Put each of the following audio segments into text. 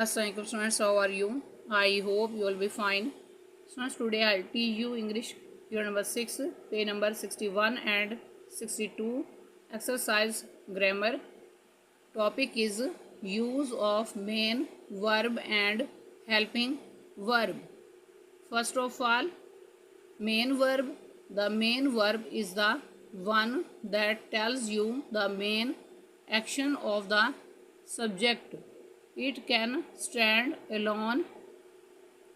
Assalamualaikum students, how are you? I hope you will be fine. Students, today I'll teach you English unit number 6, page number 61 and 62, exercise grammar. Topic is use of main verb and helping verb. First of all, main verb. The main verb is the one that tells you the main action of the subject. It can stand alone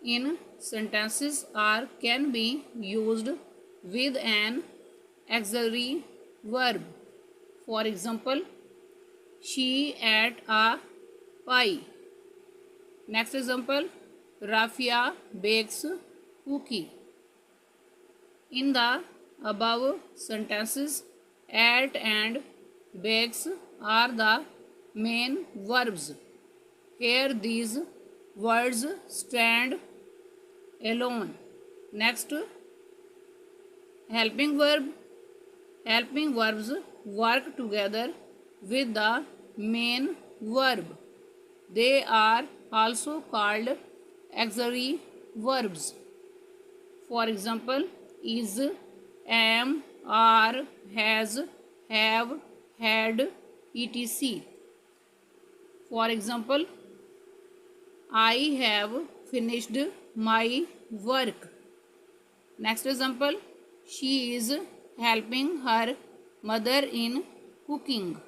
in sentences or can be used with an auxiliary verb. For example, she ate a pie. Next example, Rafia bakes cookie. In the above sentences, ate and bakes are the main verbs. Here these words stand alone. Next, helping verb. Helping verbs work together with the main verb. They are also called auxiliary verbs. For example, is, am, are, has, have, had, etc. For example, I have finished my work. Next example, she is helping her mother in cooking.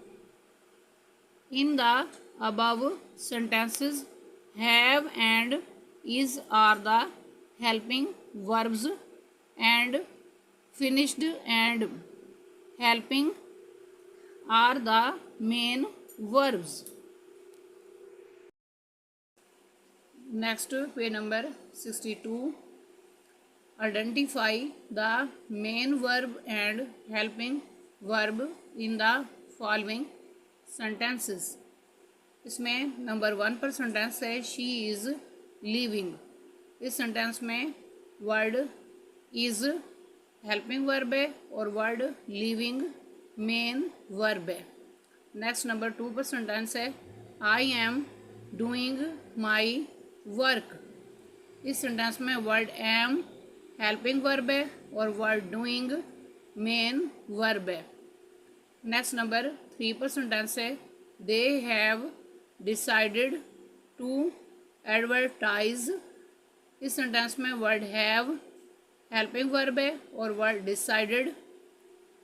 In the above sentences, have and is are the helping verbs and finished and helping are the main verbs. Next, page number 62. Identify the main verb and helping verb in the following sentences. इसमें number 1 पर sentence है she is living. इस sentence में word is helping verb है और word living main verb है. Next number 2 पर sentence है I am doing my work. इस सेंटेंस में वर्ड एम हेल्पिंग वर्ब है और वर्ड डूइंग मेन वर्ब है. नेक्स्ट नंबर 3 पर सेंटेंस है they have decided to advertise. इस सेंटेंस में वर्ड हैव हेल्पिंग वर्ब है और वर्ड डिसाइडेड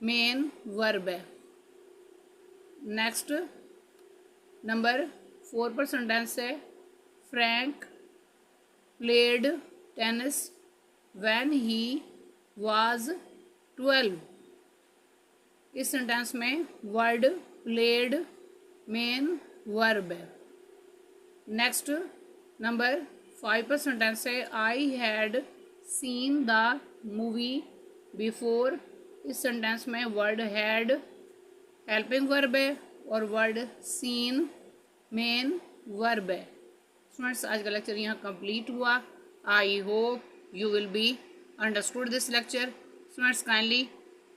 मेन वर्ब है. नेक्स्ट नंबर 4 पर सेंटेंस है Frank played tennis when he was 12. इस सेंटेंस में वर्ड played मेन वर्ब है. नेक्स्ट नंबर 5 पर सेंटेंस है I had seen the movie before. इस सेंटेंस में वर्ड हैड हेल्पिंग वर्ब है और वर्ड सीन मेन वर्ब है. स्टूडेंट्स, आज का लेक्चर यहाँ कंप्लीट हुआ. I hope you will be understood this lecture. Students, kindly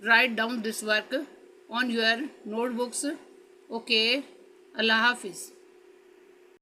right down this work on your notebooks. Okay, अल्लाह हाफिज़.